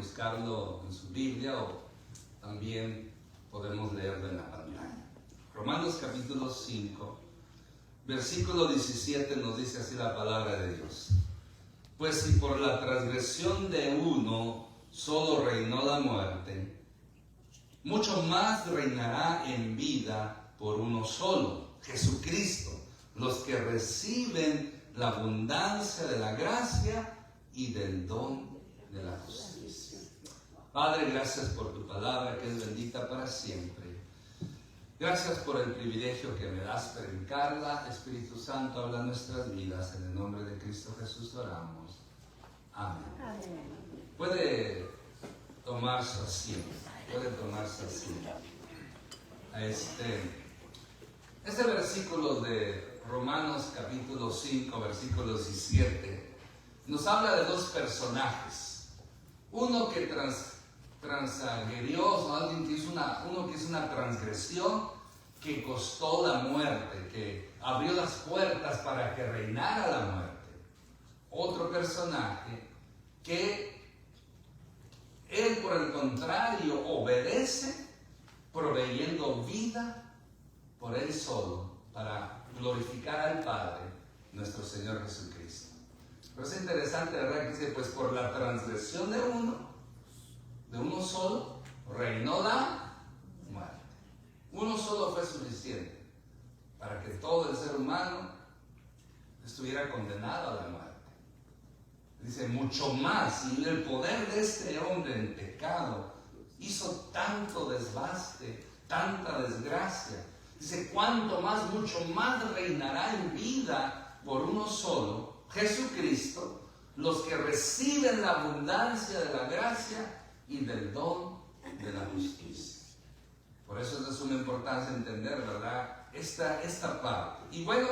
buscarlo en su Biblia o también podemos leerlo en la pantalla. Romanos capítulo 5, versículo 17 nos dice así la palabra de Dios. Pues si por la transgresión de uno solo reinó la muerte, mucho más reinará en vida por uno solo, Jesucristo, los que reciben la abundancia de la gracia y del don de la justicia. Padre, gracias por tu palabra que es bendita para siempre. Gracias por el privilegio que me das predicarla. Espíritu Santo, habla nuestras vidas. En el nombre de Cristo Jesús oramos. Amén. Puede tomar su asiento. Este versículo de Romanos capítulo 5, versículo 17, nos habla de dos personajes. Uno que transgredió, alguien que hizo una transgresión que costó la muerte, que abrió las puertas para que reinara la muerte. Otro personaje que él, por el contrario, obedece, proveyendo vida por él solo, para glorificar al Padre, nuestro Señor Jesucristo. Pero es interesante, ¿verdad? Que dice, pues por la transgresión de uno solo, reinó la muerte. Uno solo fue suficiente para que todo el ser humano estuviera condenado a la muerte. Dice, mucho más, y el poder de este hombre en pecado hizo tanto desbaste, tanta desgracia. Dice, cuanto más, mucho más reinará en vida por uno solo, Jesucristo, los que reciben la abundancia de la gracia y del don de la justicia. Por eso es de suma importancia entender, ¿verdad?, esta parte. Y bueno,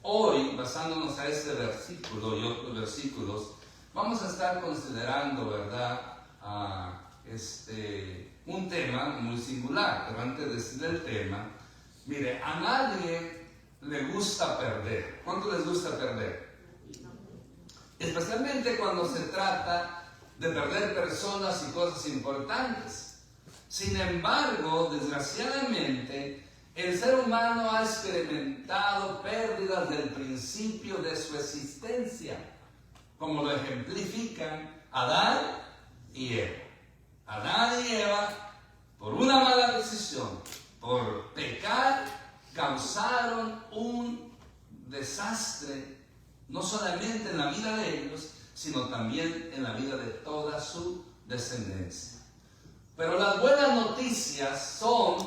hoy, basándonos a este versículo y otros versículos, vamos a estar considerando, ¿verdad?, un tema muy singular. Pero antes de decir el tema, mire, a nadie le gusta perder. ¿Cuánto les gusta perder? Especialmente cuando se trata de perder personas y cosas importantes. Sin embargo, desgraciadamente, el ser humano ha experimentado pérdidas del principio de su existencia, como lo ejemplifican Adán y Eva. Adán y Eva, por una mala decisión, por pecar, causaron un desastre, no solamente en la vida de ellos, sino también en la vida de toda su descendencia. Pero las buenas noticias son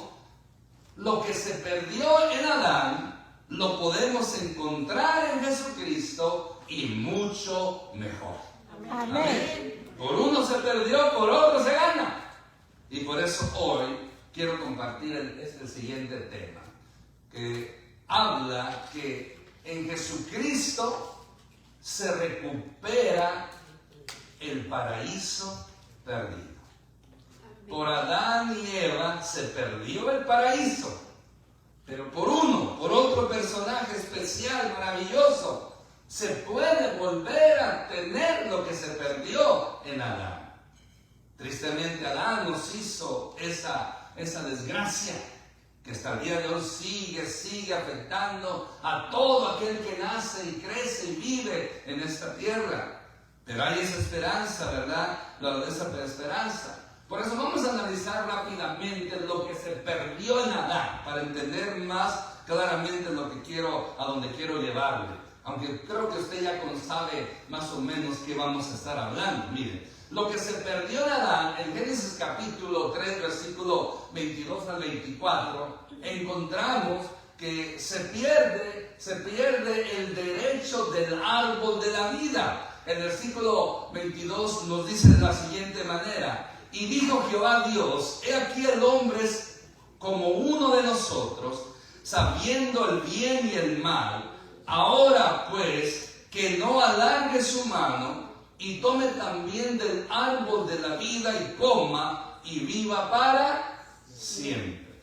lo que se perdió en Adán, lo podemos encontrar en Jesucristo y mucho mejor. Amén. Amén. Por uno se perdió, por otro se gana. Y por eso hoy quiero compartir el siguiente tema, que habla que en Jesucristo se recupera el paraíso perdido. Por Adán y Eva se perdió el paraíso, pero por otro personaje especial, maravilloso, se puede volver a tener lo que se perdió en Adán. Tristemente Adán nos hizo esa desgracia que hasta el día de hoy sigue afectando a todo aquel que nace y crece y vive en esta tierra. Pero hay esa esperanza, ¿verdad? Esa esperanza. Por eso vamos a analizar rápidamente lo que se perdió en Adán, para entender más claramente a donde quiero llevarle. Aunque creo que usted ya sabe más o menos qué vamos a estar hablando. Mire, lo que se perdió en Adán, en Génesis capítulo 3, versículo 22 al 24, encontramos que se pierde el derecho del árbol de la vida. El versículo 22 nos dice de la siguiente manera: y dijo Jehová Dios, he aquí el hombre es como uno de nosotros, sabiendo el bien y el mal. Ahora pues, que no alargue su mano y tome también del árbol de la vida y coma y viva para siempre.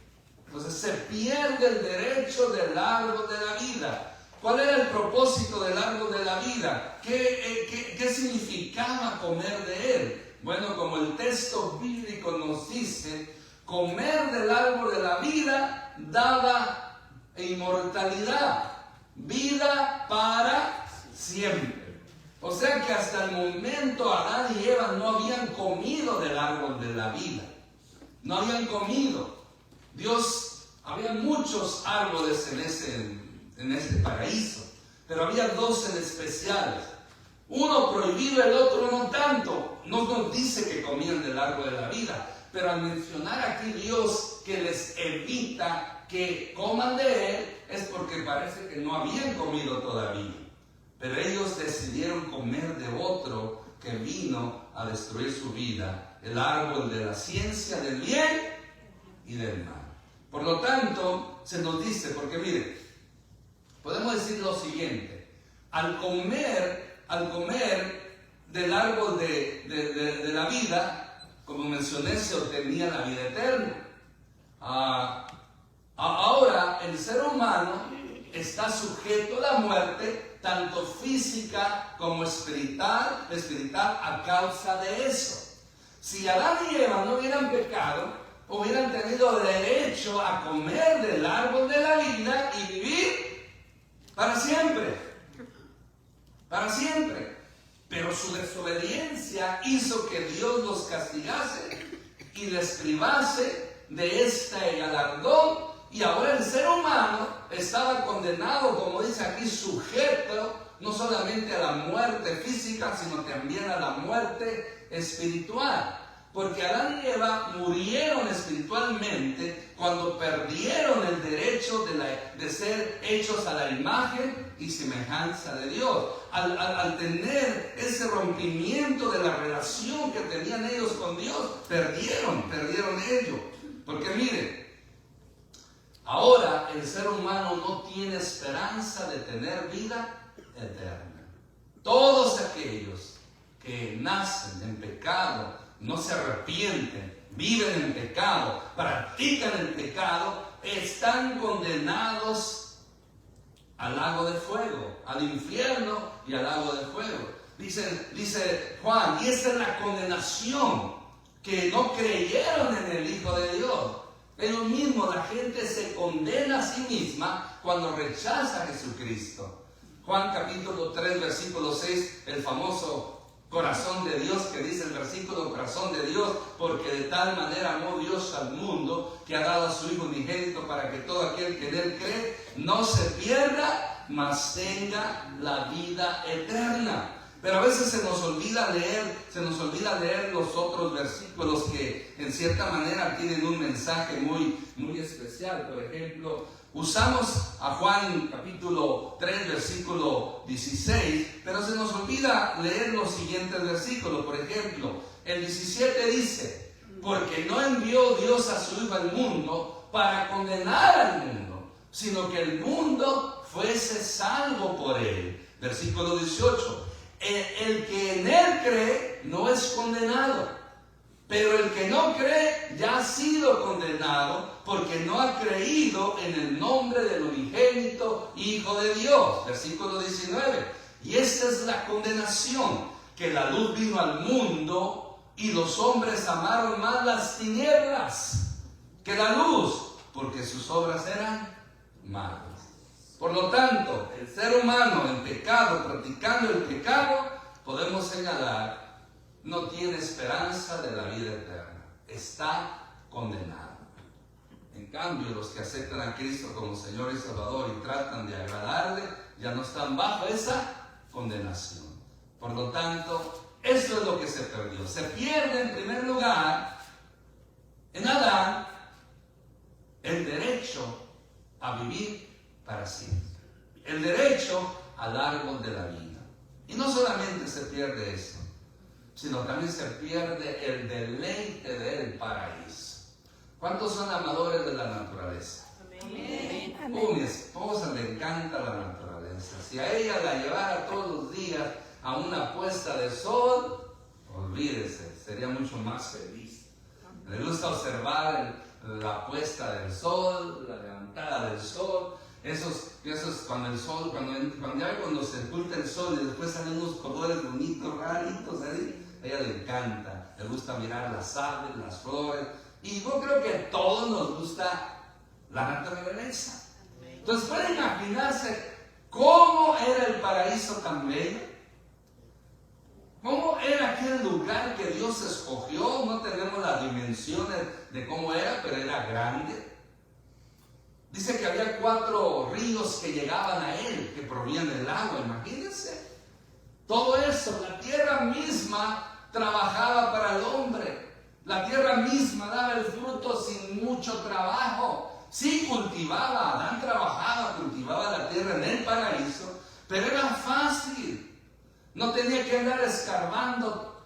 Entonces se pierde el derecho del árbol de la vida. ¿Cuál era el propósito del árbol de la vida? ¿Qué significaba comer de él? Bueno, como el texto bíblico nos dice, comer del árbol de la vida daba inmortalidad, vida para siempre. O sea que hasta el momento Adán y Eva no habían comido del árbol de la vida. No habían comido. Había muchos árboles en ese paraíso, pero había dos en especiales. Uno prohibido, el otro no tanto. No nos dice que comían del árbol de la vida, pero al mencionar aquí Dios que les evita que coman de él, es porque parece que no habían comido todavía. Pero ellos decidieron comer de otro que vino a destruir su vida, el árbol de la ciencia del bien y del mal. Por lo tanto, se nos dice, porque miren, podemos decir lo siguiente: al comer del árbol de la vida, como mencioné, se obtenía la vida eterna. Ahora el ser humano está sujeto a la muerte, tanto física como espiritual a causa de eso. Si Adán y Eva no hubieran pecado, hubieran tenido derecho a comer del árbol de la vida y vivir para siempre. Para siempre. Pero su desobediencia hizo que Dios los castigase y les privase de este galardón. Y ahora el ser humano estaba condenado, como dice aquí, sujeto no solamente a la muerte física, sino también a la muerte espiritual. Porque Adán y Eva murieron espiritualmente cuando perdieron el derecho de ser hechos a la imagen y semejanza de Dios. Al tener ese rompimiento de la relación que tenían ellos con Dios, perdieron ello. Porque miren, ahora el ser humano no tiene esperanza de tener vida eterna. Todos aquellos que nacen en pecado, no se arrepienten, viven en pecado, practican el pecado, están condenados al lago de fuego, al infierno y al lago de fuego. Dice Juan, y esa es la condenación, que no creyeron en el Hijo de Dios. Es lo mismo, la gente se condena a sí misma cuando rechaza a Jesucristo. Juan capítulo 3, versículo 6, el famoso corazón de Dios, que dice el versículo, corazón de Dios, porque de tal manera amó Dios al mundo, que ha dado a su Hijo unigénito, para que todo aquel que en él cree no se pierda, mas tenga la vida eterna. Pero a veces se nos olvida leer los otros versículos que en cierta manera tienen un mensaje muy, muy especial. Por ejemplo, usamos a Juan capítulo 3, versículo 16, pero se nos olvida leer los siguientes versículos. Por ejemplo, el 17 dice, porque no envió Dios a su Hijo al mundo para condenar al mundo, sino que el mundo fuese salvo por él. Versículo 18, el que en él cree no es condenado, pero el que no cree ya ha sido condenado, porque no ha creído en el nombre del unigénito Hijo de Dios. Versículo 19. Y esta es la condenación, que la luz vino al mundo y los hombres amaron más las tinieblas que la luz, porque sus obras eran malas. Por lo tanto, el ser humano en pecado, practicando el pecado, podemos señalar, no tiene esperanza de la vida eterna. Está condenado. En cambio, los que aceptan a Cristo como Señor y Salvador y tratan de agradarle, ya no están bajo esa condenación. Por lo tanto, eso es lo que se perdió. Se pierde en primer lugar, en Adán, el derecho a vivir para siempre. El derecho al árbol de la vida. Y no solamente se pierde eso, sino también se pierde el deleite del paraíso. ¿Cuántos son amadores de la naturaleza? Amén. Mi esposa le encanta la naturaleza. Si a ella la llevara todos los días a una puesta de sol, olvídese, sería mucho más feliz. Le gusta observar la puesta del sol, la levantada del sol. Esos cuando el sol, cuando se oculta el sol y después salen unos colores bonitos, raritos, a ella le encanta. le gusta mirar las aves, las flores, y yo creo que a todos nos gusta la naturaleza. Entonces, ¿pueden imaginarse cómo era el paraíso tan bello? ¿Cómo era aquel lugar que Dios escogió? No tenemos las dimensiones de cómo era, pero era grande. Dice que había 4 ríos que llegaban a él, que provían del agua, imagínense. Todo eso, la tierra misma trabajaba para el hombre. La tierra misma daba el fruto sin mucho trabajo. Sí cultivaba, Adán trabajaba, cultivaba la tierra en el paraíso, pero era fácil. No tenía que andar escarbando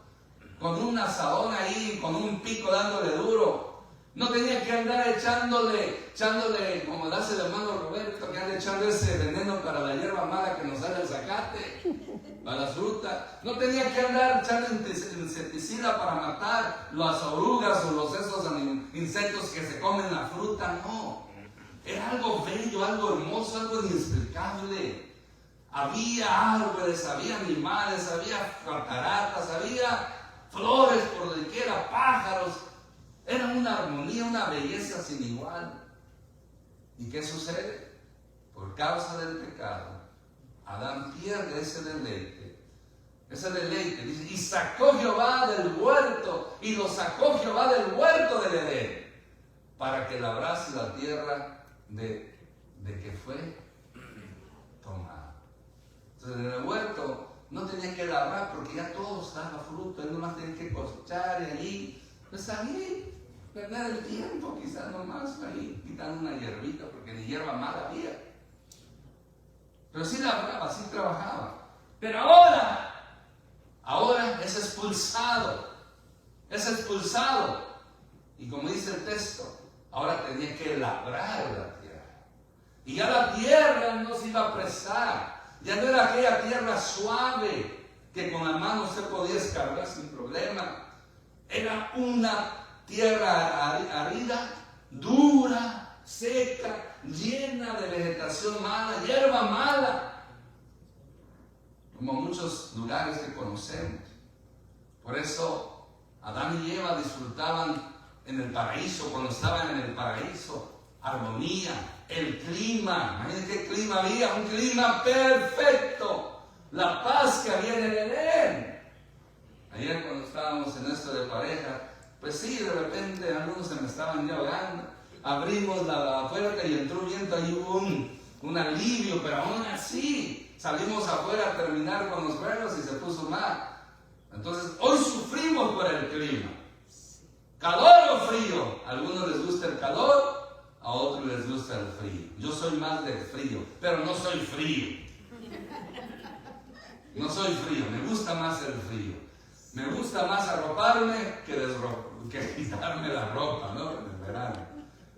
con un asadón ahí, con un pico dándole duro. No tenía que andar echándole, como lo hace el hermano Roberto, que anda echando ese veneno para la hierba mala que nos sale el zacate, para las frutas. No tenía que andar echando insecticida para matar las orugas o esos insectos que se comen la fruta, no. Era algo bello, algo hermoso, algo inexplicable. Había árboles, había animales, había cataratas, había flores por donde quiera, pájaros. Era una armonía, una belleza sin igual. ¿Y qué sucede? Por causa del pecado, Adán pierde ese deleite. Ese deleite, dice, y sacó Jehová del huerto, y lo sacó Jehová del huerto del Edén, para que labrase la tierra de que fue tomada. Entonces en el huerto no tenía que labrar porque ya todo estaba fruto, él nomás tenía que cosechar y ahí, pues ahí, perder el tiempo quizás nomás, ahí quitando una hierbita porque ni hierba mala había. Pero sí labraba, sí trabajaba. Pero ahora es expulsado. Y como dice el texto, ahora tenía que labrar la tierra. Y ya la tierra no se iba a prestar. Ya no era aquella tierra suave que con la mano se podía escarbar sin problema. Era una tierra árida, dura, seca, llena de vegetación mala, hierba mala, como muchos lugares que conocemos. Por eso Adán y Eva disfrutaban en el paraíso, cuando estaban en el paraíso, armonía, el clima. Imagínense qué clima había, un clima perfecto, la paz que había en el Edén. Ayer cuando estábamos en esto de pareja, pues sí, de repente algunos se me estaban ya ahogando. Abrimos la puerta y entró viento, ahí hubo un alivio, pero aún así salimos afuera a terminar con los juegos y se puso mal. Entonces, hoy sufrimos por el clima. ¿Calor o frío? A algunos les gusta el calor, a otros les gusta el frío. Yo soy más del frío, pero no soy frío. No soy frío, me gusta más el frío. Me gusta más arroparme que quitarme la ropa, ¿no? En el verano.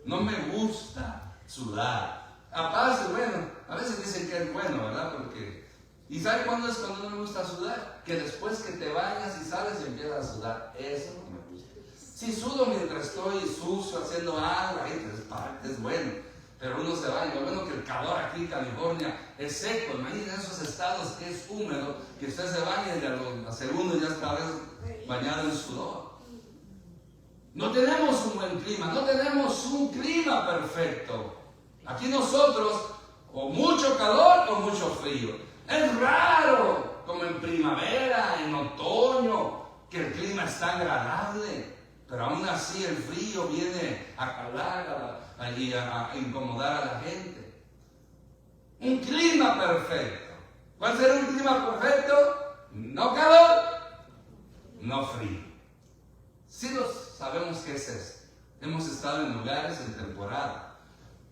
No me gusta sudar. Aparte, bueno, a veces dicen que es bueno, ¿verdad? ¿Y sabe cuándo es cuando no me gusta sudar? Que después que te bañas y sales y empiezas a sudar. Eso no me gusta. Si sudo mientras estoy sucio, haciendo algo, es bueno. Pero uno se baña. Lo bueno que el calor aquí en California es seco. Imagínense esos estados que es húmedo, que usted se baña y a los segundos ya está bañado en sudor. No tenemos un buen clima, no tenemos un clima perfecto. Aquí nosotros, o mucho calor o mucho frío. Es raro, como en primavera, en otoño, que el clima es tan agradable. Pero aún así el frío viene a calar y a incomodar a la gente. Un clima perfecto. ¿Cuál será un clima perfecto? No calor, no frío. Sí sabemos qué es eso. Hemos estado en lugares en temporada.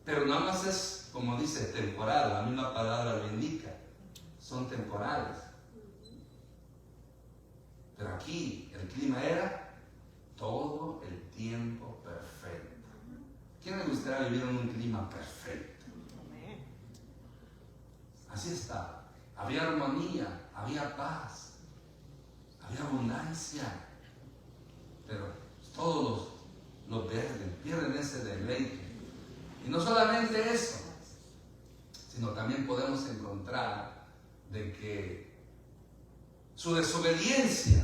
Pero nada más es, como dice, temporada. La misma palabra lo indica. Son temporales. Pero aquí el clima era todo el tiempo perfecto. ¿Quién le gustaría vivir en un clima perfecto? Así está. Había armonía, había paz, había abundancia. Pero todos lo pierden ese deleite. Y no solamente eso, sino también podemos encontrar de que su desobediencia,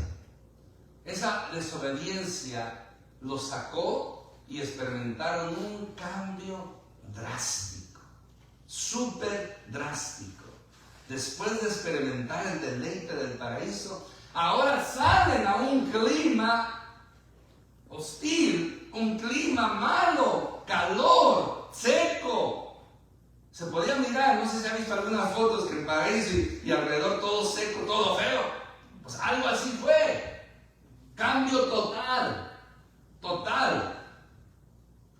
esa desobediencia desobediencia los sacó y experimentaron un cambio drástico, súper drástico. Después de experimentar el deleite del paraíso, ahora salen a un clima hostil, un clima malo, calor, seco. Se podía mirar, no sé si han visto algunas fotos que el paraíso y alrededor todo seco, todo feo. Pues algo así fue. Cambio total, total.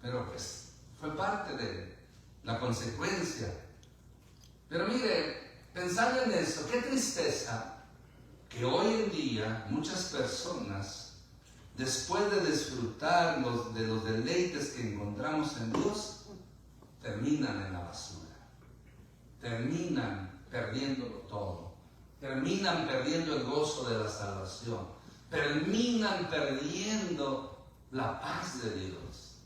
Pero pues fue parte de la consecuencia. Pero mire, pensando en eso, qué tristeza que hoy en día muchas personas, después de disfrutar de los deleites que encontramos en Dios, terminan en la basura. Terminan perdiéndolo todo. Terminan perdiendo el gozo de la salvación. Terminan perdiendo la paz de Dios.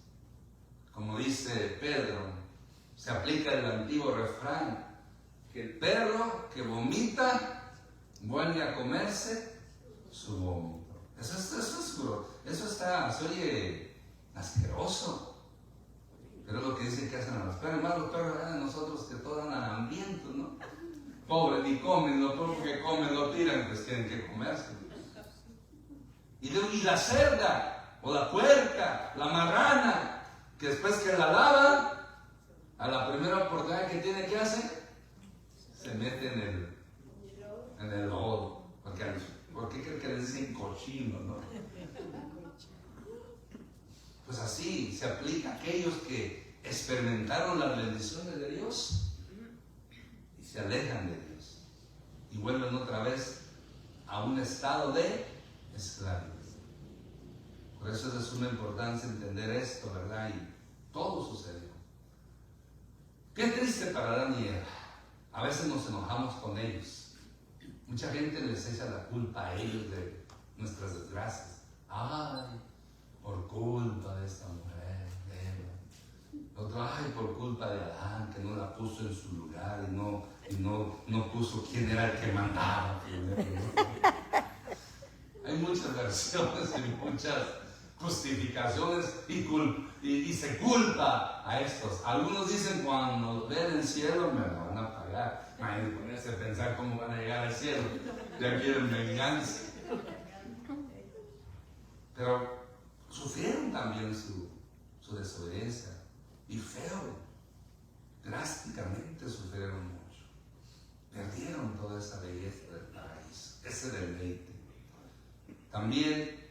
Como dice Pedro, se aplica el antiguo refrán, que el perro que vomita vuelve a comerse su vómito. Eso está, se oye asqueroso. Pero es lo que dicen que hacen a los perros. Más los perros de nosotros que todos andan hambrientos, ¿no? Pobres, ni comen, lo poco que comen lo tiran, pues tienen que comerse. Y la cerda, o la puerca, la marrana, que después que la lavan, a la primera oportunidad que tiene, ¿qué hace? Se mete en el lodo. ¿Por qué creen que les dicen cochino, no? Pues así se aplica a aquellos que experimentaron las bendiciones de Dios y se alejan de Dios y vuelven otra vez a un estado de esclavitud. Por eso es de suma importancia entender esto, ¿verdad? Y todo sucedió. Qué triste para Adán y Eva. A veces nos enojamos con ellos. Mucha gente les echa la culpa a ellos de nuestras desgracias. Ay, por culpa de esta mujer, Eva. Otro, ay, por culpa de Adán, que no la puso en su lugar y no puso quién era el que mandaba. Hay muchas versiones y muchas justificaciones y se culpa a estos. Algunos dicen, cuando los vean en el cielo me lo van a pagar. Ay, ponerse a pensar cómo van a llegar al cielo. Ya quieren venganza. Pero sufrieron también su desobediencia. Y feo, drásticamente sufrieron mucho. Perdieron toda esa belleza del paraíso, ese deleite. También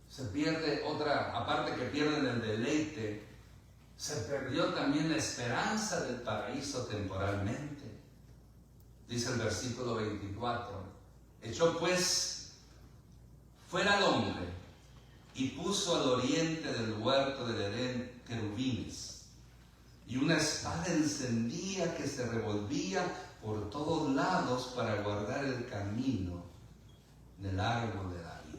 se pierde otra, aparte que pierden el deleite, se perdió también la esperanza del paraíso temporalmente. Dice el versículo 24, echó pues fuera al hombre y puso al oriente del huerto del Edén querubines, y una espada encendida que se revolvía por todos lados para guardar el camino del árbol de la vida.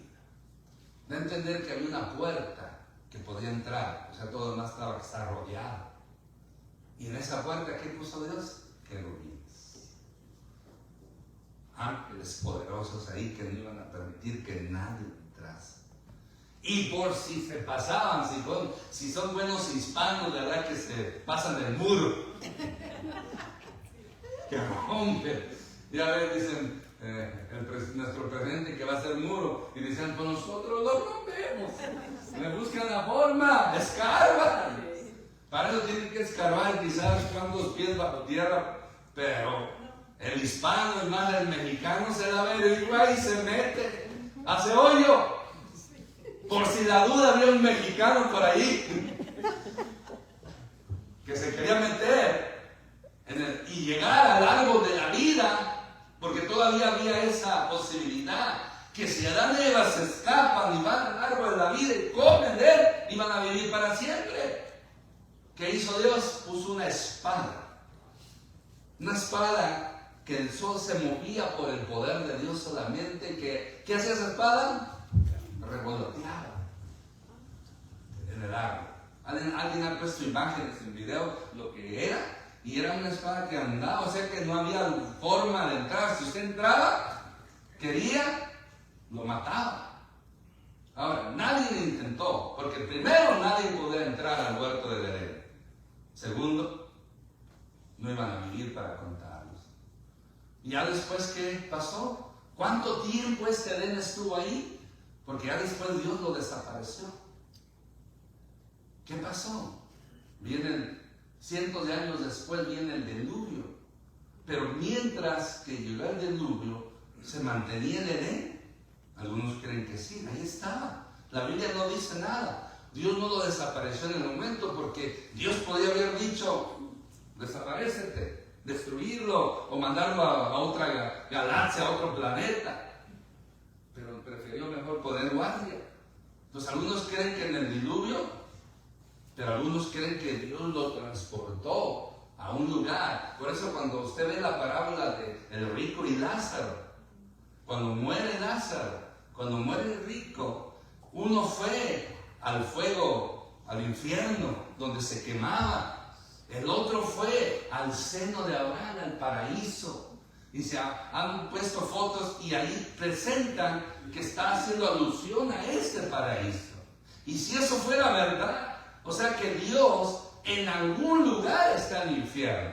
Da a entender que había una puerta que podía entrar, o sea, todo lo demás está rodeado. Y en esa puerta, ¿qué puso Dios? Querubines. Ángeles poderosos ahí que no iban a permitir que nadie entrase. Y por si se pasaban, si son buenos hispanos, ¿verdad? Que se pasan del muro. Que rompen. Ya ven, dicen, nuestro presidente que va a hacer muro, y dicen, pues nosotros lo rompemos. Me buscan la forma, escarban. Para eso tienen que escarbar quizás cuantos pies bajo tierra, pero el hispano, hermano, el mexicano se la averigua y se mete, hace hoyo. Por si la duda había un mexicano por ahí que se quería meter y llegar al árbol de la vida. Porque todavía había esa posibilidad, que si Adán y Eva se escapan y van al árbol de la vida y comen de él, iban a vivir para siempre. ¿Qué hizo Dios? Puso una espada. Una espada que el sol se movía por el poder de Dios solamente. ¿Qué hacía esa espada? Revoloteaba en el árbol. Alguien ha puesto imágenes en video lo que era. Y era una espada que andaba, o sea que no había forma de entrar. Si usted entraba, quería, lo mataba. Ahora, nadie lo intentó, porque primero nadie podía entrar al huerto del Edén. Segundo, no iban a vivir para contarlos. Y ya después, ¿qué pasó? ¿Cuánto tiempo este Edén estuvo ahí? Porque ya después Dios lo desapareció. ¿Qué pasó? Vienen cientos de años después, viene el diluvio. Pero mientras que llegó el diluvio, ¿se mantenía el Edén? Algunos creen que sí, ahí estaba. La Biblia no dice nada. Dios no lo desapareció en el momento, porque Dios podía haber dicho, desaparécete, destruirlo o mandarlo a otra galaxia, a otro planeta. Pero prefirió mejor poner guardia. Entonces algunos creen que en el diluvio, pero algunos creen que Dios lo transportó a un lugar. Por eso cuando usted ve la parábola de el rico y Lázaro, cuando muere Lázaro, cuando muere el rico, uno fue al fuego, al infierno, donde se quemaba. El otro fue al seno de Abraham, al paraíso. Y se han puesto fotos y ahí presentan que está haciendo alusión a este paraíso. Y si eso fuera verdad, o sea que Dios en algún lugar está en el infierno.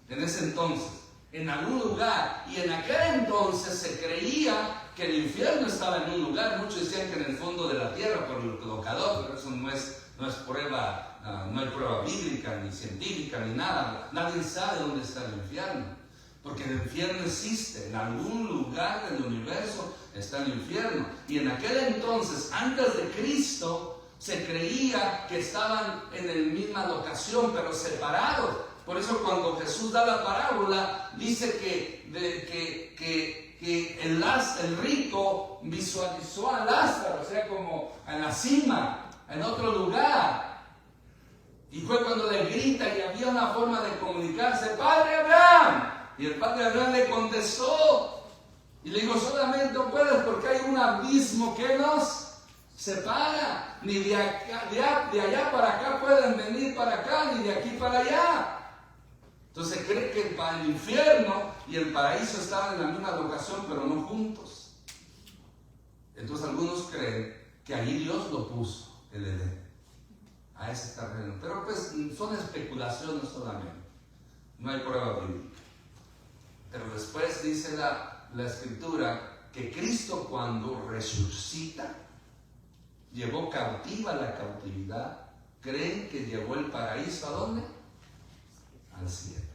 En ese entonces, en algún lugar. Y en aquel entonces se creía que el infierno estaba en un lugar. Muchos decían que en el fondo de la tierra, por lo calor, pero eso no es prueba, no hay prueba bíblica, ni científica, ni nada. Nadie sabe dónde está el infierno. Porque el infierno existe, en algún lugar del universo está el infierno. Y en aquel entonces, antes de Cristo, se creía que estaban en la misma locación, pero separados. Por eso cuando Jesús da la parábola, dice que el rico visualizó a Lázaro, o sea, como en la cima, en otro lugar. Y fue cuando le grita y había una forma de comunicarse, ¡Padre Abraham! Y el padre Abraham le contestó y le dijo, solamente no puedes porque hay un abismo que nos separa. Ni de allá para acá pueden venir para acá, ni de aquí para allá. Entonces se cree que el infierno y el paraíso estaban en la misma locación, pero no juntos. Entonces algunos creen que allí Dios lo puso, el Edén, a ese terreno. Pero pues son especulaciones solamente. No hay prueba bíblica. Pero después dice la Escritura que Cristo cuando resucita, llevó cautiva la cautividad. ¿Creen que llevó el paraíso a dónde? Al cielo.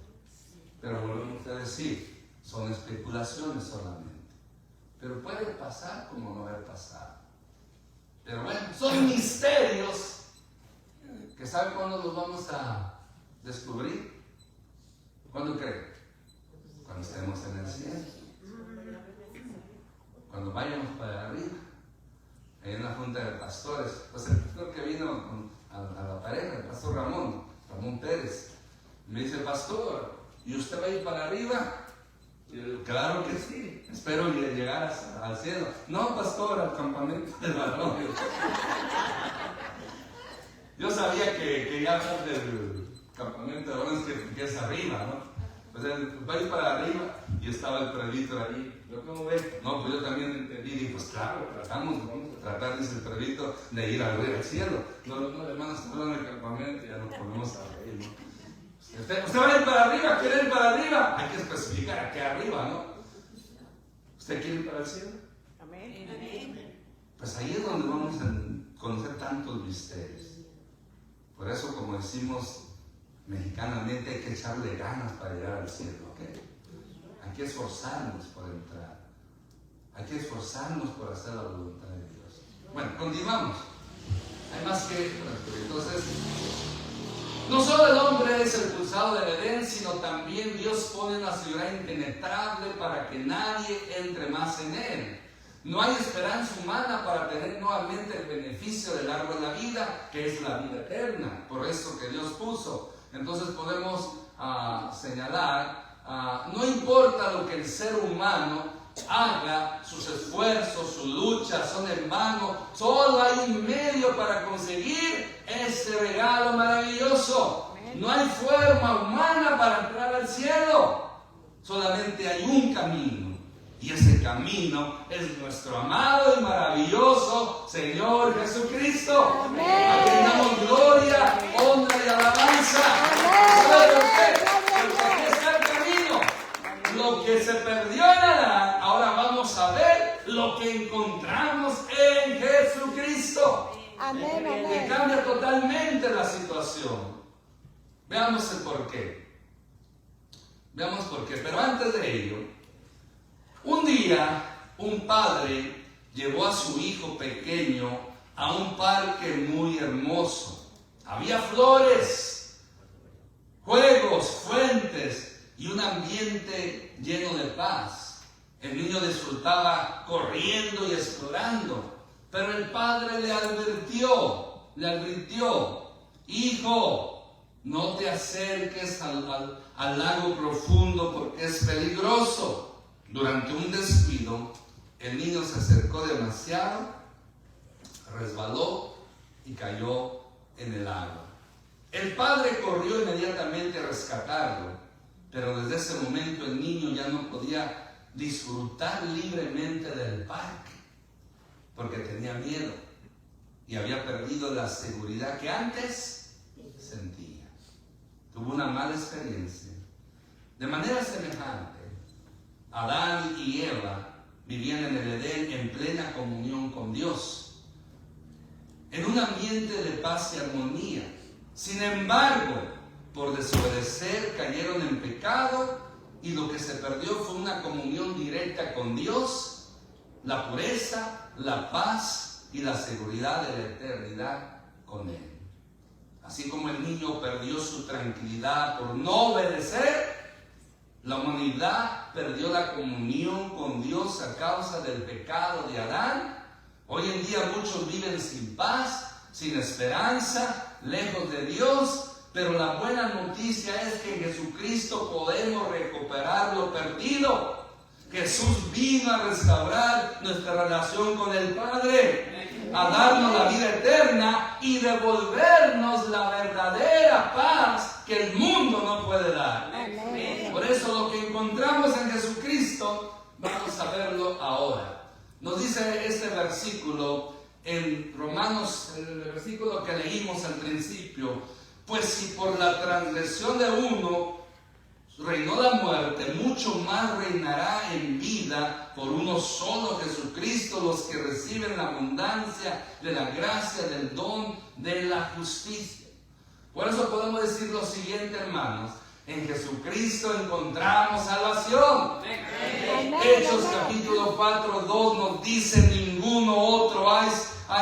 Pero volvemos a decir, son especulaciones solamente. Pero puede pasar como no haber pasado. Pero bueno, son misterios que ¿saben cuándo los vamos a descubrir? ¿Cuándo creen? Cuando estemos en el cielo. Cuando vayamos para arriba. Hay una junta de pastores. Pues el pastor que vino a la pareja, el pastor Ramón Pérez, me dice, pastor, ¿y usted va a ir para arriba? Y yo digo, claro que sí. Espero llegar al cielo. No, pastor, al campamento del varón. Yo sabía que ya hablar del campamento de varones que es arriba, ¿no? Pues va a ir para arriba y estaba el predictor ahí. ¿Yo cómo ve? No, pues yo también entendí. Y pues claro, vamos a tratar, dice el predictor, de ir al cielo. No, hermanos, estamos en el campamento y ya nos ponemos a reír, ¿no? ¿Usted va a ir para arriba? ¿Quiere ir para arriba? Hay que especificar a qué arriba, ¿no? ¿Usted quiere ir para el cielo? Amén. Pues ahí es donde vamos a conocer tantos misterios. Por eso, como decimos mexicanamente, hay que echarle ganas para llegar al cielo, ¿ok? Hay que esforzarnos por entrar. Hay que esforzarnos por hacer la voluntad de Dios. Bueno, continuamos. Hay más que... Entonces, no solo el hombre es expulsado del Edén, sino también Dios pone una ciudad impenetrable para que nadie entre más en él. No hay esperanza humana para tener nuevamente el beneficio del árbol de la vida, que es la vida eterna. Por eso que Dios puso. Entonces podemos señalar, no importa lo que el ser humano haga, sus esfuerzos, su lucha son en vano, solo hay un medio para conseguir este regalo maravilloso. No hay forma humana para entrar al cielo, solamente hay un camino, Y ese camino es nuestro amado y maravilloso Señor Jesucristo. Amén. A quien damos gloria, honra y alabanza. ¿Sabe por qué? Porque aquí está el camino. Lo que se perdió en Adán, ahora vamos a ver lo que encontramos en Jesucristo. Amén, Que amén. cambia totalmente la situación. Veamos el porqué. Veamos por qué. Pero antes de ello, un día un padre llevó a su hijo pequeño a un parque muy hermoso. Había flores, juegos, fuentes y un ambiente lleno de paz. El niño disfrutaba corriendo y explorando. Pero el padre le advirtió, hijo, no te acerques al lago profundo porque es peligroso. Durante un descuido, el niño se acercó demasiado, resbaló y cayó en el agua. El padre corrió inmediatamente a rescatarlo, pero desde ese momento el niño ya no podía disfrutar libremente del parque, porque tenía miedo y había perdido la seguridad que antes sentía. Tuvo una mala experiencia. De manera semejante, Adán y Eva vivían en el Edén en plena comunión con Dios, en un ambiente de paz y armonía. Sin embargo, por desobedecer cayeron en pecado y lo que se perdió fue una comunión directa con Dios, la pureza, la paz y la seguridad de la eternidad con Él. Así como el niño perdió su tranquilidad por no obedecer, la humanidad perdió la comunión con Dios a causa del pecado de Adán. Hoy en día muchos viven sin paz, sin esperanza, lejos de Dios, pero la buena noticia es que en Jesucristo podemos recuperar lo perdido. Jesús vino a restaurar nuestra relación con el Padre, a darnos la vida eterna y devolvernos la verdadera paz que el mundo no puede dar. Amén. Por eso lo que encontramos en Jesucristo, vamos a verlo ahora. Nos dice este versículo en Romanos, el versículo que leímos al principio: pues si por la transgresión de uno reinó la muerte, mucho más reinará en vida por uno solo, Jesucristo, los que reciben la abundancia de la gracia del don de la justicia. Por eso podemos decir lo siguiente, hermanos: en Jesucristo encontramos salvación. Amén. Hechos capítulo 4:2 nos dice: ninguno otro hay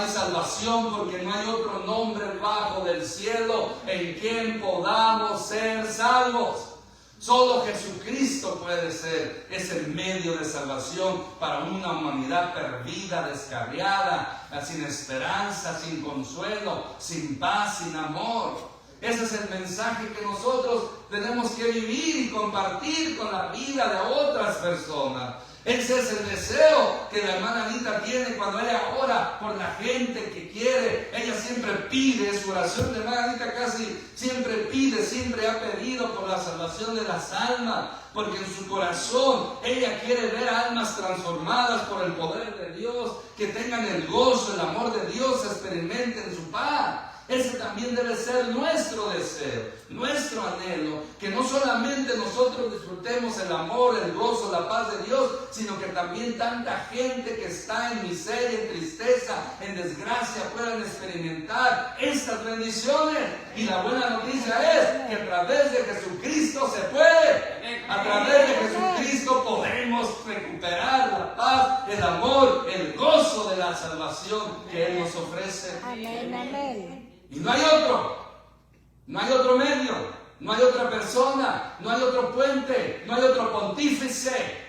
salvación, porque no hay otro nombre bajo del cielo en quien podamos ser salvos. Solo Jesucristo puede ser ese medio de salvación para una humanidad perdida, descarriada, sin esperanza, sin consuelo, sin paz, sin amor. Ese es el mensaje que nosotros tenemos que vivir y compartir con la vida de otras personas. Ese es el deseo que la hermana Anita tiene cuando ella ora por la gente que quiere. Ella siempre pide, su oración de hermana Anita casi siempre pide, siempre ha pedido por la salvación de las almas, porque en su corazón ella quiere ver almas transformadas por el poder de Dios, que tengan el gozo, el amor de Dios, experimenten su paz. Ese también debe ser nuestro deseo, nuestro anhelo, que no solamente nosotros disfrutemos el amor, el gozo, la paz de Dios, sino que también tanta gente que está en miseria, en tristeza, en desgracia, puedan experimentar estas bendiciones. Y la buena noticia es que a través de Jesucristo se puede. A través de Jesucristo podemos recuperar la paz, el amor, el gozo de la salvación que Él nos ofrece. Amén, amén. Y no hay otro medio, no hay otra persona, no hay otro puente, no hay otro pontífice.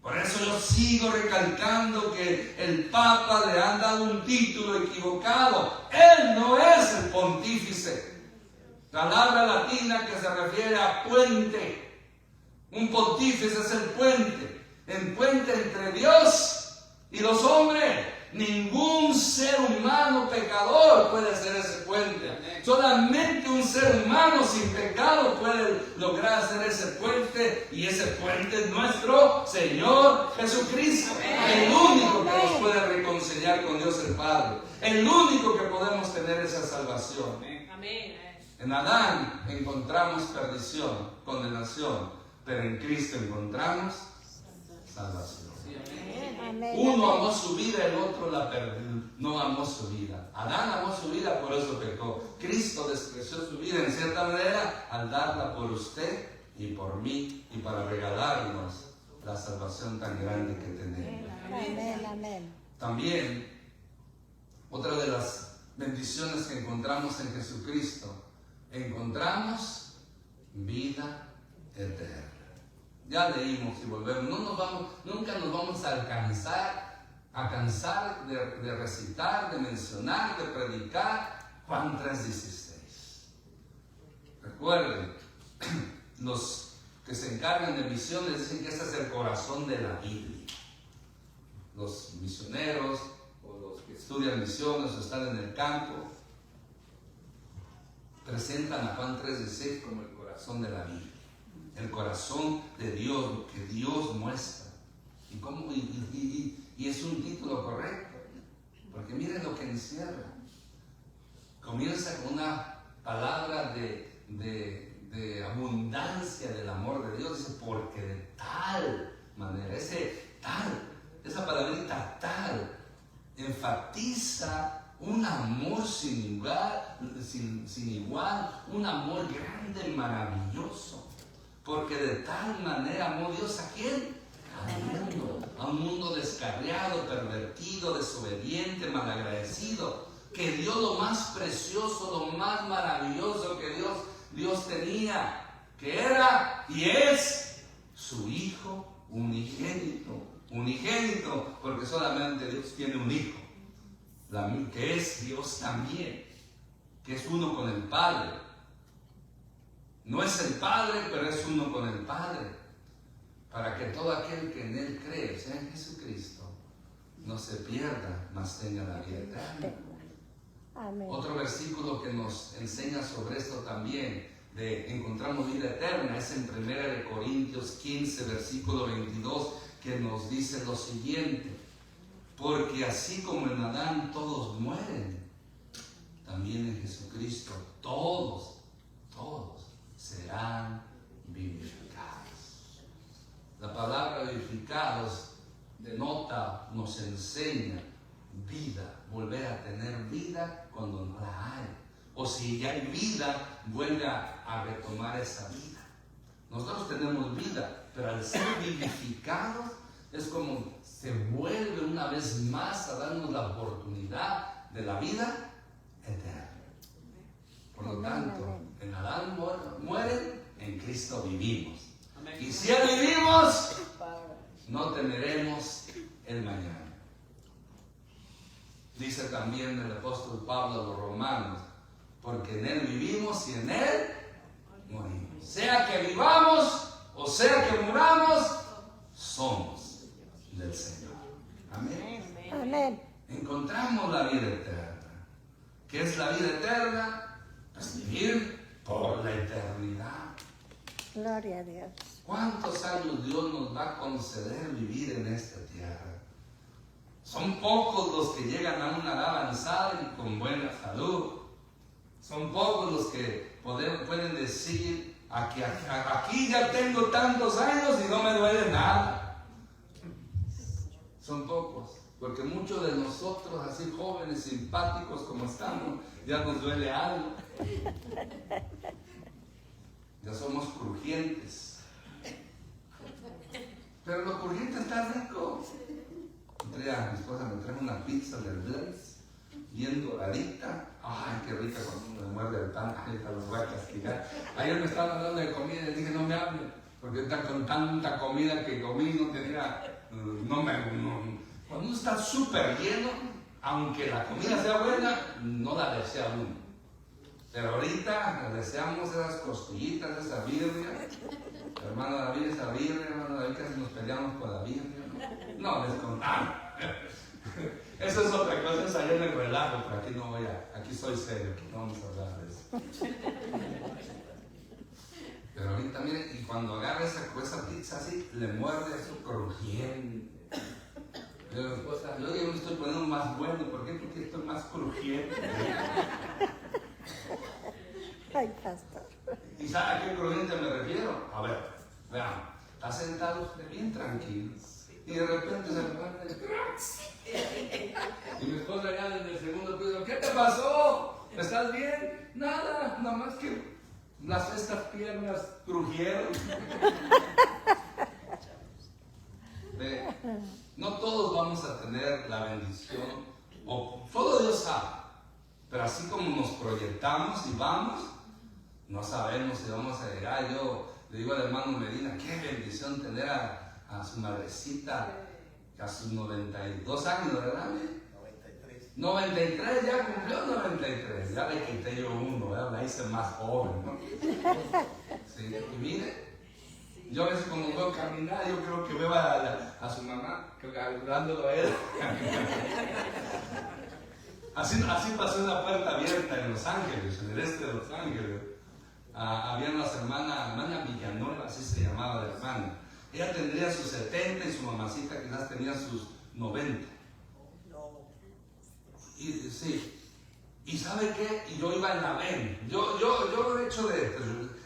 Por eso yo sigo recalcando que el Papa le han dado un título equivocado. Él no es el pontífice. Palabra latina que se refiere a puente. Un pontífice es el puente entre Dios y los hombres. Ningún ser humano pecador puede ser ese puente. Solamente un ser humano sin pecado puede lograr hacer ese puente, y ese puente es nuestro Señor Jesucristo, el único que nos puede reconciliar con Dios el Padre, el único que podemos tener esa salvación. En Adán encontramos perdición, condenación, pero en Cristo encontramos salvación. Uno amó su vida, el otro la perdió, no amó su vida. Adán amó su vida, por eso pecó. Cristo despreció su vida en cierta manera al darla por usted y por mí, y para regalarnos la salvación tan grande que tenemos. Amén. También, otra de las bendiciones que encontramos en Jesucristo, encontramos vida eterna. Ya leímos y volvemos. Nunca nos vamos a cansar de recitar, de mencionar, de predicar Juan 3:16. Recuerden, los que se encargan de misiones dicen que este es el corazón de la Biblia. Los misioneros o los que estudian misiones o están en el campo presentan a Juan 3:16 como el corazón de la Biblia. El corazón de Dios, lo que Dios muestra. Y es un título correcto, porque miren lo que encierra. Comienza con una palabra de abundancia del amor de Dios. Dice, porque de tal manera, esa palabrita tal, enfatiza un amor sin igual, un amor grande, maravilloso. Porque de tal manera amó Dios ¿a quién? A un mundo descarriado, pervertido, desobediente, malagradecido, que dio lo más precioso, lo más maravilloso que Dios tenía, que era y es su Hijo unigénito, porque solamente Dios tiene un Hijo, que es Dios también, que es uno con el Padre. No es el Padre, pero es uno con el Padre, para que todo aquel que en Él cree, sea en Jesucristo, no se pierda, mas tenga la vida eterna. Amén. Otro versículo que nos enseña sobre esto también, de encontramos vida eterna, es en 1 Corintios 15, versículo 22, que nos dice lo siguiente: porque así como en Adán todos mueren, también en Jesucristo todos serán vivificados. La palabra vivificados denota, nos enseña vida, volver a tener vida cuando no la hay. O si ya hay vida, vuelve a retomar esa vida. Nosotros tenemos vida, pero al ser vivificados es como se vuelve una vez más a darnos la oportunidad de la vida eterna. Por lo tanto, en Adán mueren, en Cristo vivimos. Y si ya vivimos, no temeremos el mañana. Dice también el apóstol Pablo a los romanos, porque en Él vivimos y en Él morimos. Sea que vivamos o sea que muramos, somos del Señor. Amén. Encontramos la vida eterna. ¿Qué es la vida eterna? Pues vivir por la eternidad. Gloria a Dios. ¿Cuántos años Dios nos va a conceder vivir en esta tierra? Son pocos los que llegan a una edad avanzada y con buena salud. Son pocos los que pueden decir, aquí ya tengo tantos años y no me duele nada. Son pocos, porque muchos de nosotros, así jóvenes, simpáticos como estamos, ya nos duele algo. Ya somos crujientes. Pero lo crujiente está rico. Mi esposa me trajo una pizza del Blaze, bien doradita. Ay, qué rica cuando me muerde el pan. Ay, te los voy a castigar. Ayer me estaban hablando de comida y les dije, no me hablen, porque está con tanta comida que comí, no tenía, cuando uno está súper lleno, aunque la comida sea buena, no la desea uno. Pero ahorita deseamos esas costillitas, esa birria. Hermano David, esa birria, hermano David, casi nos peleamos por la birria. No, les contamos. Eso es otra cosa, es allá en el relajo, pero aquí no voy aquí soy serio, aquí no vamos a hablar de eso. Pero ahorita miren, y cuando agarra esa pizza así, le muerde eso crujiente. Yo me estoy poniendo más bueno, ¿por qué? Porque estoy más crujiente. Ay, pastor. ¿Y sabe a qué crujiente me refiero? A ver, vean, está sentado usted bien tranquilo y de repente se levanta y mi esposa allá en el segundo piso, ¿qué te pasó? ¿Estás bien? Nada, nada más que estas piernas crujieron. No todos vamos a tener la bendición, o solo Dios sabe, pero así como nos proyectamos y vamos, no sabemos si vamos a llegar. Yo le digo al hermano Medina, qué bendición tener a su madrecita a sus 92 años, ¿verdad? 93, ya cumplió 93, ya le quité yo uno, ¿verdad? La hice más joven, ¿no? Sí, y mire, yo a veces cuando veo caminar, yo creo que veo a su mamá ayudándolo a él. Así pasó en la puerta abierta en Los Ángeles, en el este de Los Ángeles. Había una hermana Villanueva, así se llamaba la hermana. Ella tendría sus 70 y su mamacita quizás tenía sus 90. Y sí. ¿Y sabe qué? Y yo iba en la ven. Yo he hecho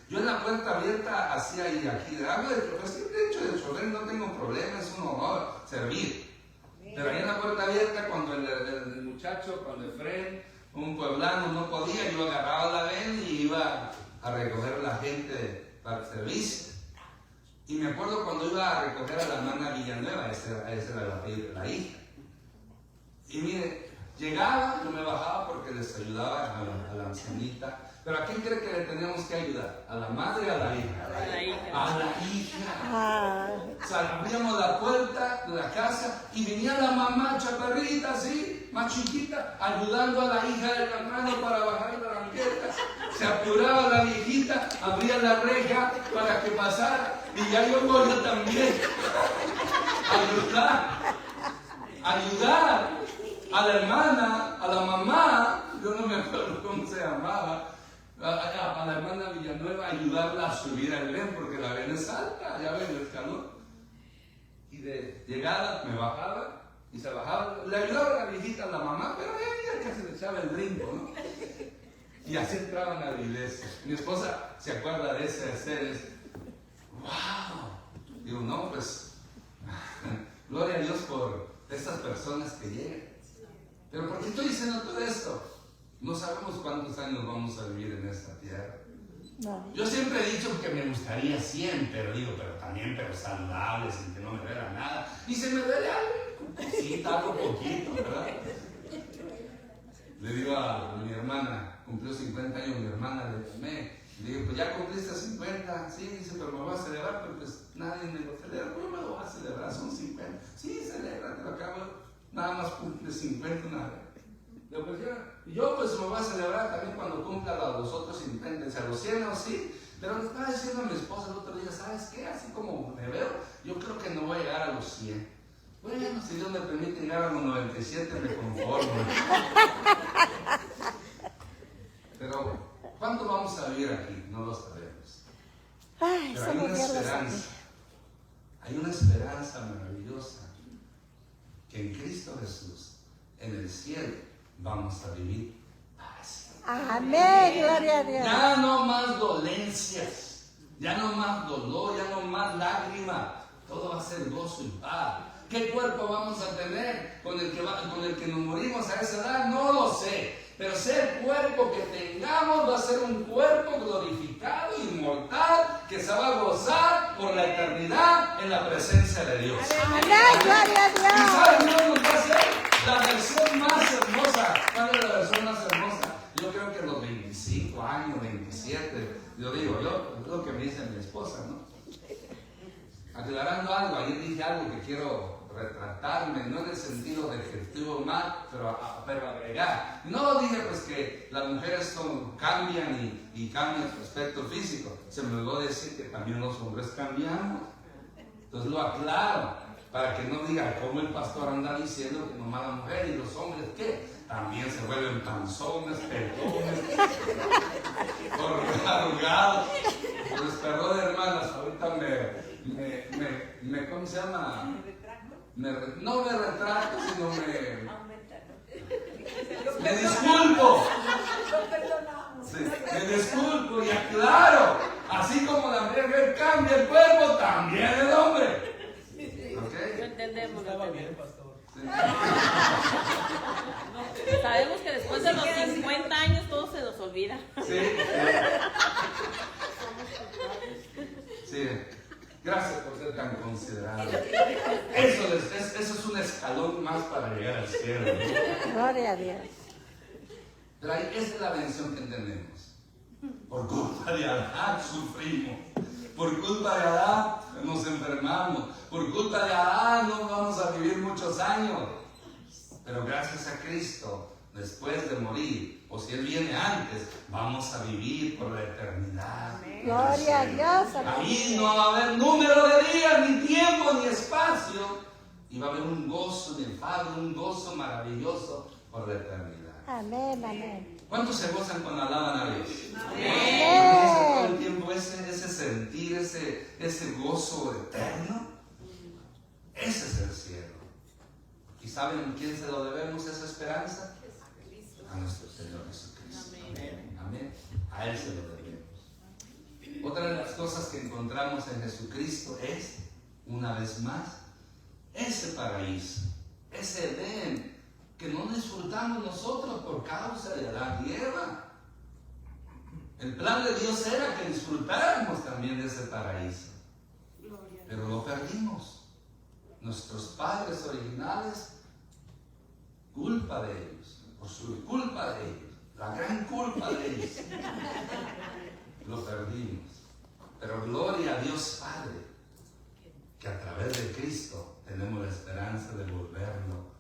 yo en la puerta abierta hacía y aquí. Hablo de chofer, siempre he hecho de chofer, no tengo problema, es un honor servir. Pero ahí en la puerta abierta, cuando el muchacho, cuando el Fred, un pueblano no podía, yo agarraba la ven y iba a recoger a la gente para el servicio. Y me acuerdo cuando iba a recoger a la hermana Villanueva, esa era la hija. Y mire, llegaba, yo me bajaba porque les ayudaba a la ancianita. Pero ¿a quién cree que le teníamos que ayudar? ¿A la madre o a la hija? A la hija. A la hija. O sea, abríamos la puerta de la casa y venía la mamá chaparrita así, más chiquita, ayudando a la hija del hermano para bajar la banqueta. Se apuraba la viejita, abría la reja para que pasara y ya yo también. Ayudar a la hermana, a la mamá, yo no me acuerdo cómo se llamaba, a la hermana Villanueva, ayudarla a subir al ven, porque la ven es alta, ya ven el escalón. Y de llegada me bajaba y se bajaba, le ayudaba a la viejita, a la mamá, pero ella que se le echaba el brinco, ¿no? Y así entraban a la iglesia. Mi esposa se acuerda de ese hacer, ¡wow! Digo, no, pues, gloria a Dios por estas personas que llegan. Pero ¿por qué estoy diciendo todo esto? No sabemos cuántos años vamos a vivir en esta tierra. No. Yo siempre he dicho que me gustaría 100, pero saludable, sin que no me duela nada. Y se me duele algo, sí, algo poquito, ¿verdad? Le digo a mi hermana, cumplió 50 años mi hermana, le llamé. Le digo, pues ya cumpliste 50, sí, dice, pero me voy a celebrar, pero pues nadie me lo celebra. ¿Cómo me lo voy a celebrar? Son 50. Sí, celebra, lo acabo, nada más cumple 50 una vez. Le pues yo pues me voy a celebrar también cuando cumpla los otros 50, o sea, los 100 o sí. Pero le estaba diciendo a mi esposa el otro día, ¿sabes qué? Así como me veo, yo creo que no voy a llegar a los 100. Bueno, si Dios me permite llegar a los 97 me conformo. Pero, ¿cuánto vamos a vivir aquí? No lo sabemos. Ay, Pero hay una solo Dios lo sabe. esperanza. Hay una esperanza maravillosa. Que en Cristo Jesús, en el cielo, vamos a vivir paz. Amén, gloria a Dios. Ya no más dolencias, ya no más dolor, ya no más lágrimas. Todo va a ser gozo y paz. ¿Qué cuerpo vamos a tener con el que nos morimos a esa edad? No lo sé. Pero sea el cuerpo que tengamos, va a ser un cuerpo glorificado, inmortal, que se va a gozar por la eternidad en la presencia de Dios. Amén, gloria a Y Dios. ¿sabe Dios nos va a hacer la versión más hermosa? ¿Cuál es la versión más hermosa? Yo creo que los 25 años, 27, yo digo, es lo que me dice mi esposa, ¿no? Aclarando algo, ayer dije algo que quiero retratarme, no en el sentido de que estuvo mal, pero agregar. No lo dije pues que las mujeres cambian y cambian su aspecto físico. Se me olvidó decir que también los hombres cambiamos. Entonces lo aclaro, para que no diga cómo el pastor anda diciendo que nomás la mujer y los hombres, ¿qué? también se vuelven panzones, pelones, arrugados. Los perros de hermanas, ahorita ¿cómo se llama? No me retracto, sino me disculpo. Sí, me disculpo y aclaro. Así como la mujer cambia el cuerpo, también el hombre. ¿Okay? Lo entendemos. Estaba bien, pastor. Sí. Sabemos que después de los 50 años todo se nos olvida. Sí. Sí. Gracias por ser tan considerado. Eso es un escalón más para llegar al cielo, ¿no? Gloria a Dios. Pero ahí, esa es la bendición que tenemos. Por culpa de Adán sufrimos. Por culpa de Adán nos enfermamos. Por culpa de Adán no vamos a vivir muchos años. Pero gracias a Cristo, después de morir, o si Él viene antes, vamos a vivir por la eternidad. Gloria a Dios. Ahí no va a haber número de días, ni tiempo, ni espacio. Y va a haber un gozo inefable, un gozo maravilloso por la eternidad. Amén, amén. ¿Cuántos se gozan cuando alaban a Dios? Amén. Todo el tiempo ese sentir, ese gozo eterno. Ese es el cielo. ¿Y saben a quién se lo debemos esa esperanza? A nuestro Señor Jesucristo. Amén. A Él se lo debemos. Otra de las cosas que encontramos en Jesucristo es, una vez más, ese paraíso, ese Edén que no disfrutamos nosotros por causa de Adán y Eva. El plan de Dios era que disfrutáramos también de ese paraíso, pero lo perdimos. Nuestros padres originales, culpa de ellos, por su culpa de ellos, la gran culpa de ellos, lo perdimos. Pero gloria a Dios Padre, que a través de Cristo tenemos la esperanza de volverlo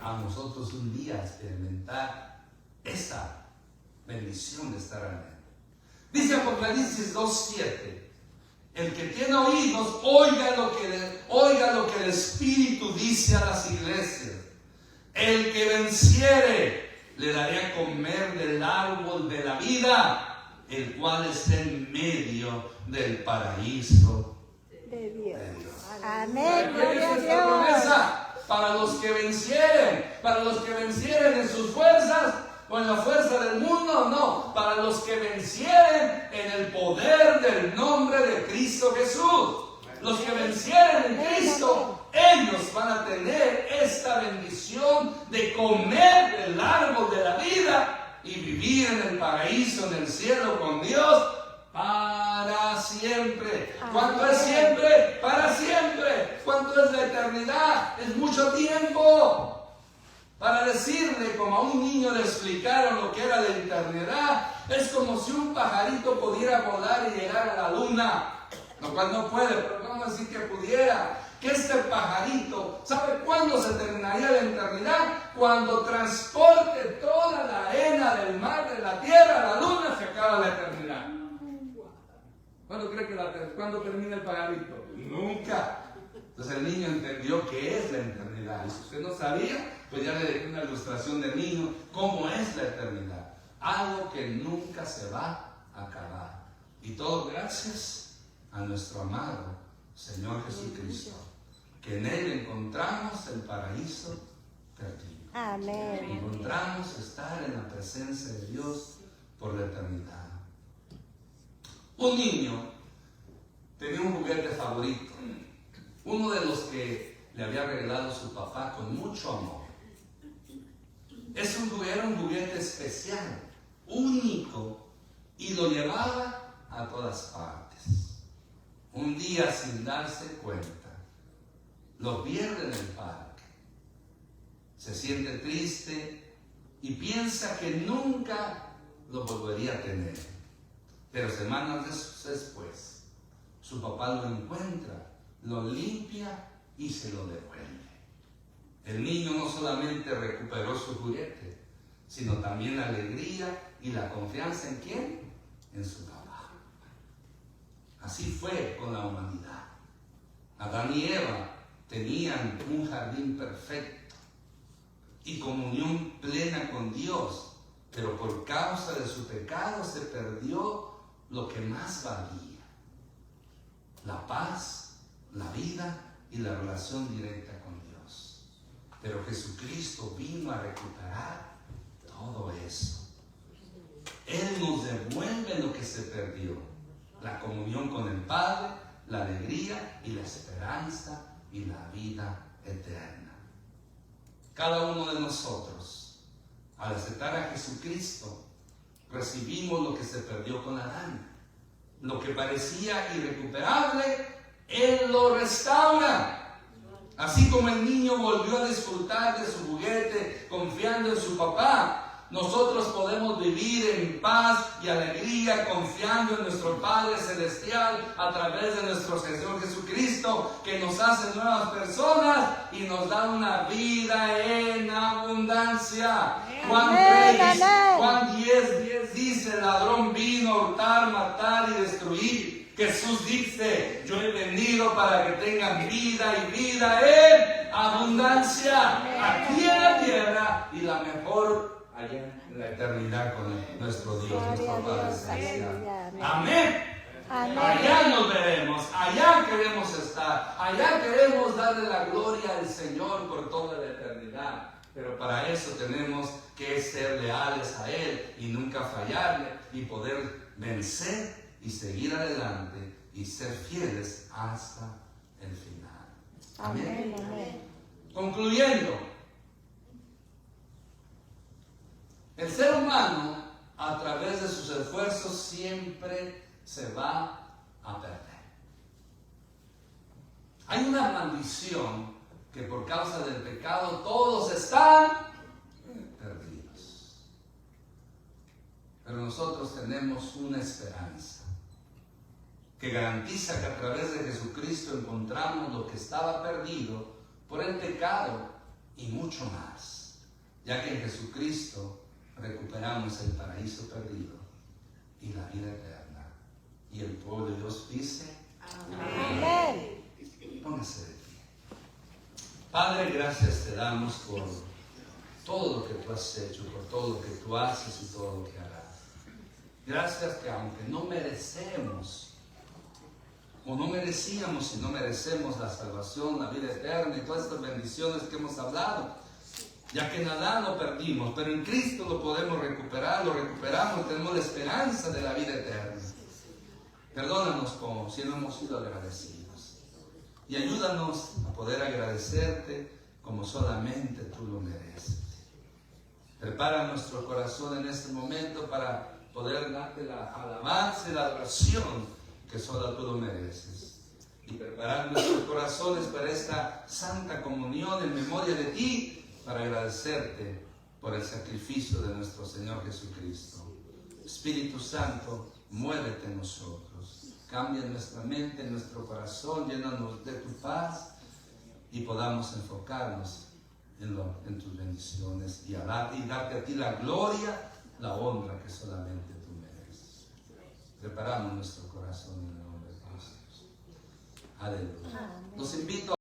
a nosotros un día a experimentar esa bendición de estar en Él. Dice Apocalipsis 2:7. El que tiene oídos, oiga lo que el Espíritu dice a las iglesias. El que venciere, le daré a comer del árbol de la vida, el cual está en medio del paraíso De Dios. de Dios. Amén. Gloria a Esta Dios. promesa para los que vencieren en sus fuerzas o en la fuerza del mundo, no, para los que vencieren en el poder del nombre de Cristo Jesús. Los que vencieren en Cristo, ellos van a tener esta bendición de comer del árbol de la vida y vivir en el paraíso, en el cielo con Dios para siempre. ¿Cuánto es siempre? Para siempre. ¿Cuánto es la eternidad? Es mucho tiempo. Para decirle, como a un niño le explicaron lo que era la eternidad, es como si un pajarito pudiera volar y llegar a la luna, lo cual no puede, pero vamos a decir que pudiera. Que este pajarito, ¿sabe cuándo se terminaría la eternidad? Cuando transporte toda la arena del mar, de la tierra, a la luna, se acaba la eternidad. ¿Cuándo cree cuándo termina el pajarito? Nunca. Entonces el niño entendió qué es la eternidad. Y si usted no sabía, pues ya le dejé una ilustración del niño, cómo es la eternidad. Algo que nunca se va a acabar. Y todo gracias a nuestro amado Señor Jesucristo, que en Él encontramos el paraíso perdido. Amén. Encontramos estar en la presencia de Dios por la eternidad. Un niño tenía un juguete favorito, uno de los que le había regalado su papá con mucho amor. Era un juguete especial, único, y lo llevaba a todas partes. Un día, sin darse cuenta, lo pierde en el parque. Se siente triste y piensa que nunca lo volvería a tener. Pero semanas después, su papá lo encuentra, lo limpia y se lo devuelve. El niño no solamente recuperó su juguete, sino también la alegría y la confianza ¿en quién? En su papá. Así fue con la humanidad. Adán y Eva tenían un jardín perfecto y comunión plena con Dios, pero por causa de su pecado se perdió lo que más valía: la paz, la vida y la relación directa con Dios. Pero Jesucristo vino a recuperar todo eso. Él nos devuelve lo que se perdió: la comunión con el Padre, la alegría y la esperanza y la vida eterna. Cada uno de nosotros, al aceptar a Jesucristo, recibimos lo que se perdió con Adán. Lo que parecía irrecuperable, Él lo restaura. Así como el niño volvió a disfrutar de su juguete confiando en su papá, nosotros podemos vivir en paz y alegría confiando en nuestro Padre Celestial a través de nuestro Señor Jesucristo, que nos hace nuevas personas y nos da una vida en abundancia. Juan 3, Juan 10 dice: el ladrón vino a hurtar, matar y destruir. Jesús dice: yo he venido para que tengan vida y vida en abundancia, aquí en la tierra y la mejor allá en la eternidad con nuestro Dios, nuestro Padre Celestial. Amén. Amén. Allá nos veremos, allá queremos estar, allá queremos darle la gloria al Señor por toda la eternidad. Pero para eso tenemos que ser leales a Él y nunca fallarle y poder vencer y seguir adelante y ser fieles hasta el final. Amén. Amén. Amén. Concluyendo, el ser humano, a través de sus esfuerzos, siempre se va a perder. Hay una maldición que por causa del pecado todos están perdidos. Pero nosotros tenemos una esperanza que garantiza que a través de Jesucristo encontramos lo que estaba perdido por el pecado y mucho más, ya que en Jesucristo recuperamos el paraíso perdido y la vida eterna. Y el pueblo de Dios dice: Amén. Póngase de pie. Padre, gracias te damos por todo lo que tú has hecho, por todo lo que tú haces y todo lo que harás. Gracias que aunque no merecemos, o no merecíamos y no merecemos la salvación, la vida eterna y todas estas bendiciones que hemos hablado, ya que nada lo perdimos, pero en Cristo lo podemos recuperar, lo recuperamos, tenemos la esperanza de la vida eterna. Perdónanos si no hemos sido agradecidos. Y ayúdanos a poder agradecerte como solamente tú lo mereces. Prepara nuestro corazón en este momento para poder darte la alabanza y la adoración que solo tú lo mereces. Y preparar nuestros corazones para esta santa comunión en memoria de ti, para agradecerte por el sacrificio de nuestro Señor Jesucristo. Espíritu Santo, muévete en nosotros. Cambia nuestra mente, nuestro corazón, llénanos de tu paz y podamos enfocarnos en tus bendiciones y darte a ti la gloria, la honra que solamente tú mereces. Preparamos nuestro corazón en el nombre de Jesús. Aleluya. Los invito